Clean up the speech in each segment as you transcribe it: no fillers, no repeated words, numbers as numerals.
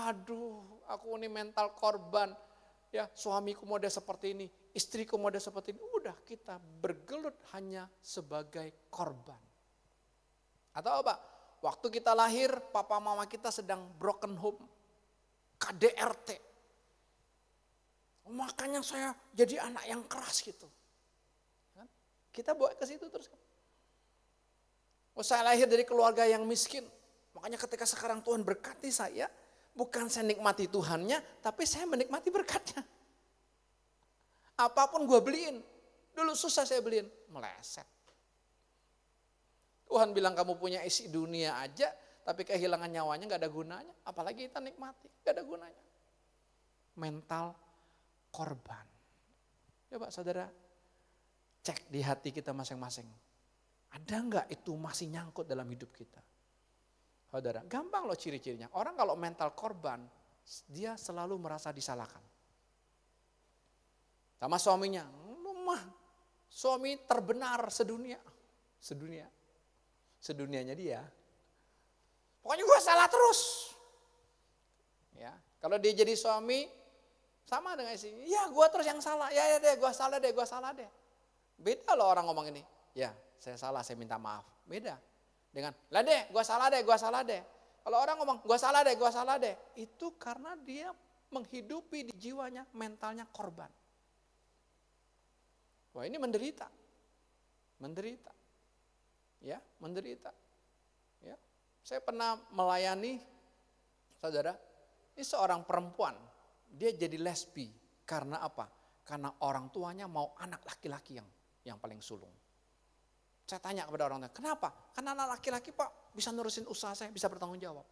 Aduh, aku ini mental korban. Ya, suamiku model seperti ini, istriku model seperti ini. Udah kita bergelut hanya sebagai korban. Atau apa? Waktu kita lahir, papa mama kita sedang broken home. KDRT. Makanya saya jadi anak yang keras gitu. Kita bawa ke situ terus. Saya lahir dari keluarga yang miskin. Makanya ketika sekarang Tuhan berkati saya, bukan saya nikmati Tuhannya, tapi saya menikmati berkatnya. Apapun gue beliin. Dulu susah saya beliin, meleset. Tuhan bilang kamu punya isi dunia aja, tapi kehilangan nyawanya gak ada gunanya. Apalagi kita nikmati, gak ada gunanya. Mental korban. Coba saudara, cek di hati kita masing-masing. Ada gak itu masih nyangkut dalam hidup kita? Saudara, gampang loh ciri-cirinya. Orang kalau mental korban, dia selalu merasa disalahkan. Sama suaminya, mah suami terbenar sedunia. Sedunianya dia. Pokoknya gue salah terus. Ya, kalau dia jadi suami, sama dengan istrinya. Ya gue terus yang salah, ya deh gue salah deh. Beda loh orang ngomong ini. Ya saya salah, saya minta maaf. Beda. Dengan, lah deh, gue salah deh. Kalau orang ngomong, gue salah deh. Itu karena dia menghidupi di jiwanya, mentalnya korban. Wah ini menderita. Ya, menderita. Ya, saya pernah melayani, saudara, ini seorang perempuan, dia jadi lesbi. Karena apa? Karena orang tuanya mau anak laki-laki yang paling sulung. Saya tanya kepada orang tua, kenapa? Karena anak laki-laki Pak bisa nurusin usaha saya, bisa bertanggung jawab.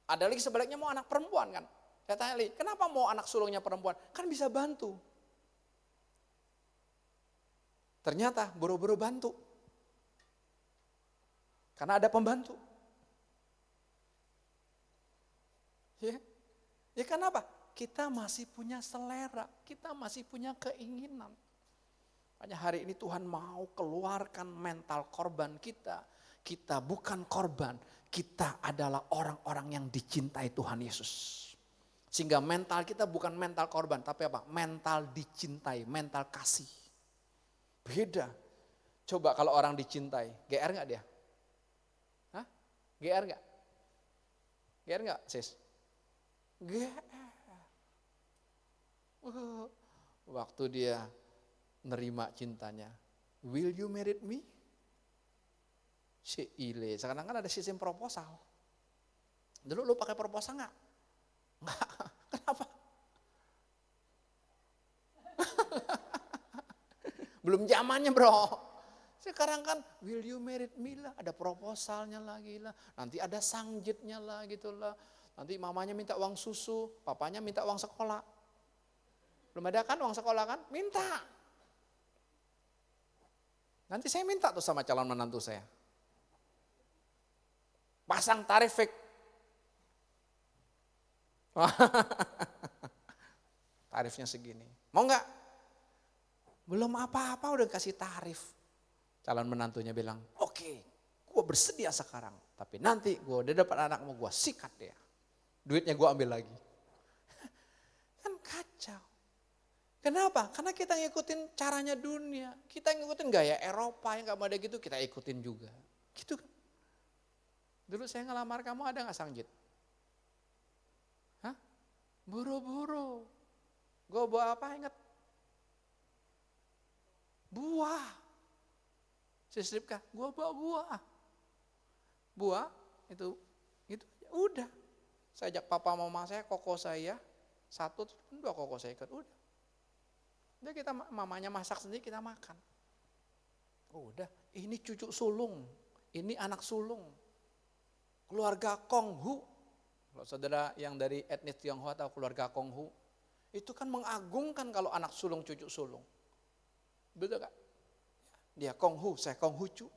Ada lagi sebaliknya mau anak perempuan kan. Saya tanya lagi, kenapa mau anak sulungnya perempuan? Kan bisa bantu. Ternyata buru-buru bantu. Karena ada pembantu. Ya kenapa? Kita masih punya selera, kita masih punya keinginan. Hanya hari ini Tuhan mau keluarkan mental korban kita. Kita bukan korban, kita adalah orang-orang yang dicintai Tuhan Yesus. Sehingga mental kita bukan mental korban, tapi apa? Mental dicintai, mental kasih. Beda. Coba kalau orang dicintai, GR gak dia? Hah? GR gak? GR gak sis? GR. Waktu dia nerima cintanya. Will you marry me? Ile. Sekarang kan ada sistem proposal. Dulu lu pakai proposal gak? Enggak. Kenapa? Belum zamannya bro. Sekarang kan will you marry me lah. Ada proposalnya lagi lah. Nanti ada sangjitnya lah gitu lah. Nanti mamanya minta uang susu. Papanya minta uang sekolah. Belum ada kan uang sekolah kan? Minta. Nanti saya minta tuh sama calon menantu saya. Pasang tarif fix. Tarifnya segini. Mau enggak? Belum apa-apa udah kasih tarif. Calon menantunya bilang, oke, gue bersedia sekarang. Tapi nanti gue udah dapat anak mau gue sikat dia. Duitnya gue ambil lagi. Kan kacau. Kenapa? Karena kita ngikutin caranya dunia. Kita ngikutin gaya Eropa yang gak ada gitu, kita ikutin juga. Gitu kan. Dulu saya ngelamar kamu ada gak sangjit? Hah? Buru-buru. Gue bawa apa inget? Buah. Sislipkah? Gue bawa buah. Buah itu udah. Saya ajak papa mama saya, koko saya, 1, 2 koko saya ikut, udah. Udah kita mamanya masak sendiri kita makan. Udah, ini cucu sulung, ini anak sulung. Keluarga Konghu. Kalau saudara yang dari etnis Tionghoa atau keluarga Konghu, itu kan mengagungkan kalau anak sulung cucu sulung. Betul gak? Dia Konghu, saya Konghucu.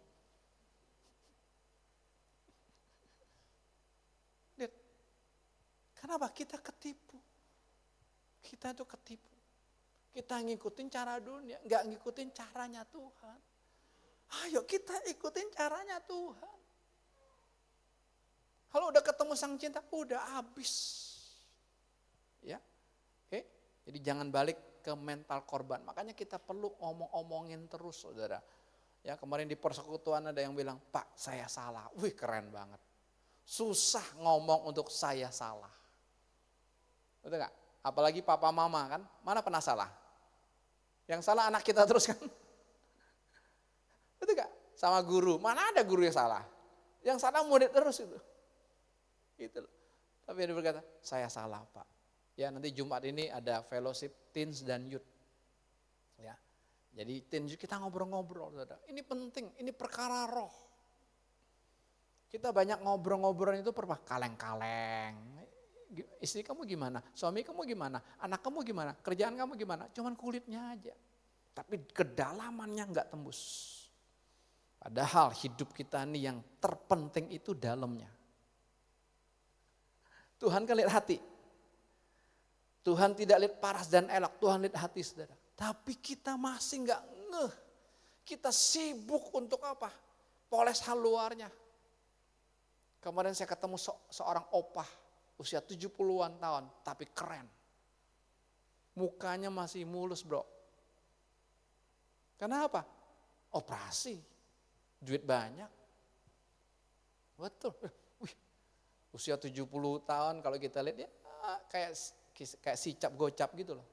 Lihat, kenapa kita ketipu? Kita itu ketipu. Kita ngikutin cara dunia, gak ngikutin caranya Tuhan. Ayo kita ikutin caranya Tuhan. Kalau udah ketemu sang cinta, udah habis. Ya, oke. Jadi jangan balik ke mental korban. Makanya kita perlu omongin terus, saudara. Ya, kemarin di persekutuan ada yang bilang, Pak, saya salah. Wih, keren banget. Susah ngomong untuk saya salah. Betul gak? Apalagi papa mama kan, mana pernah salah? Yang salah anak kita terus kan. Betul gak? Sama guru, mana ada guru yang salah? Yang salah murid terus itu. Gitu loh. Tapi dia berkata, saya salah Pak. Ya, nanti Jumat ini ada fellowship teens dan youth. Ya. Jadi teens kita ngobrol-ngobrol, saudara. Ini penting, ini perkara roh. Kita banyak ngobrol-ngobrol itu perpa kaleng-kaleng. Istri kamu gimana? Suami kamu gimana? Anak kamu gimana? Kerjaan kamu gimana? Cuman kulitnya aja. Tapi kedalamannya enggak tembus. Padahal hidup kita ini yang terpenting itu dalamnya. Tuhan kan lihat hati. Tuhan tidak lihat paras dan elok, Tuhan lihat hati, saudara. Tapi kita masih enggak ngeh. Kita sibuk untuk apa? Poles hal luarnya. Kemarin saya ketemu seorang opah, usia 70-an tahun, tapi keren. Mukanya masih mulus, bro. Kenapa? Operasi. Duit banyak. Betul. Wih, usia 70 tahun kalau kita lihat ya kayak sicap gocap gitu loh.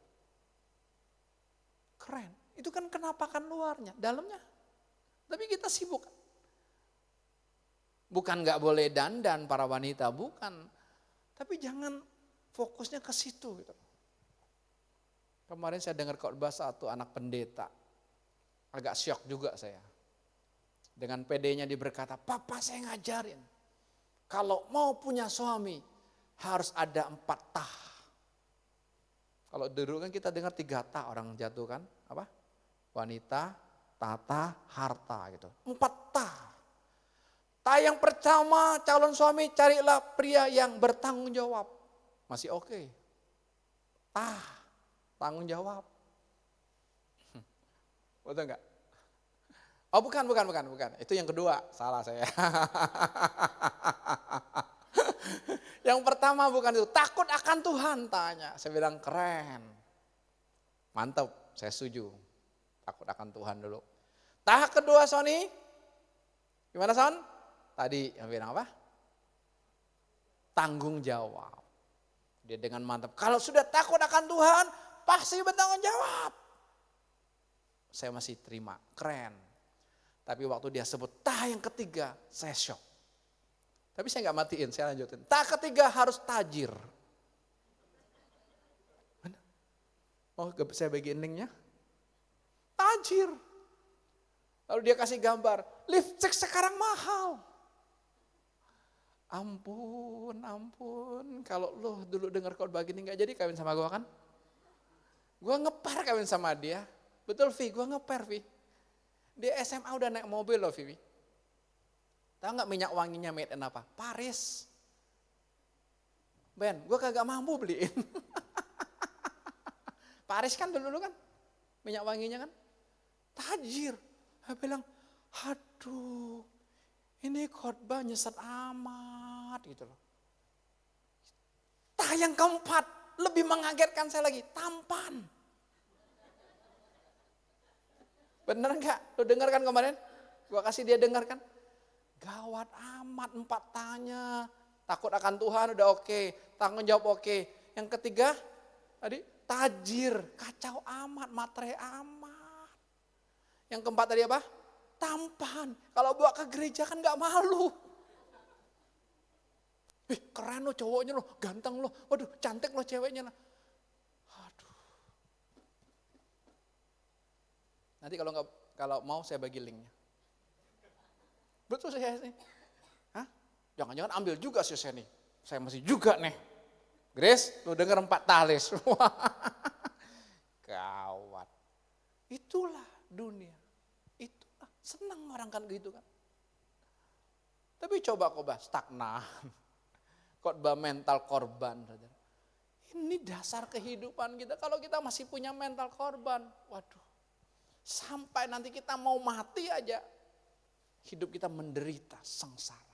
Keren. Itu kan kenapakan luarnya, dalamnya. Tapi kita sibuk. Bukan gak boleh dandan para wanita, bukan. Tapi jangan fokusnya ke situ. Gitu. Kemarin saya dengar khotbah satu anak pendeta. Agak syok juga saya. Dengan PD-nya dia berkata, Papa saya ngajarin. Kalau mau punya suami, harus ada 4 tah. Kalau dulu kan kita dengar 3 tah orang jatuh kan. Apa? Wanita, tata, harta gitu. 4 tah. Tah yang pertama calon suami carilah pria yang bertanggung jawab. Masih oke. Tah, tanggung jawab. Betul enggak? Oh bukan. Itu yang kedua, salah saya. Yang pertama bukan itu, takut akan Tuhan tanya. Saya bilang keren. Mantap, saya setuju. Takut akan Tuhan dulu. Tahap kedua Sony, gimana Son? Tadi yang bilang apa? Tanggung jawab. Dia dengan mantap, kalau sudah takut akan Tuhan, pasti bertanggung jawab. Saya masih terima, keren. Tapi waktu dia sebut tah yang ketiga, saya syok. Tapi saya nggak matiin, saya lanjutin. Tah ketiga harus tajir. Mana? Oh, saya bagiin linknya. Tajir. Lalu dia kasih gambar, lipstick sekarang mahal. Ampun. Kalau lo dulu dengar khotbah gini nggak jadi kawin sama gue kan? Gue ngeper kawin sama dia. Betul Vi, gue ngeper Vi. Dia SMA udah naik mobil loh Vivi. Tahu nggak minyak wanginya made in apa? Paris. Ben, gue kagak mampu beliin. Paris kan dulu kan, minyak wanginya kan. Tajir. Saya bilang, aduh, ini khotbah nyesat amat gitu loh. Tah yang keempat, lebih mengagetkan saya lagi, tampan. Bener enggak? Lu dengar kan kemarin? Gua kasih dia dengar kan? Gawat amat 4 tanya. Takut akan Tuhan udah oke. Tanggung jawab oke. Yang ketiga, tadi tajir. Kacau amat, materai amat. Yang keempat tadi apa? Tampan. Kalau bawa ke gereja kan gak malu. Keren lo cowoknya lo, ganteng lo. Waduh cantik lo ceweknya. Nanti kalau mau saya bagi linknya. Betul saya nih. Hah? Jangan-jangan ambil juga sih saya nih. Saya masih juga nih. Grace, lu denger 4 talis. Gawat. Itulah dunia. Itulah senang orang kan gitu kan. Tapi coba stagnan. Khotbah mental korban. Ini dasar kehidupan kita. Kalau kita masih punya mental korban, waduh. Sampai nanti kita mau mati aja, hidup kita menderita, sengsara.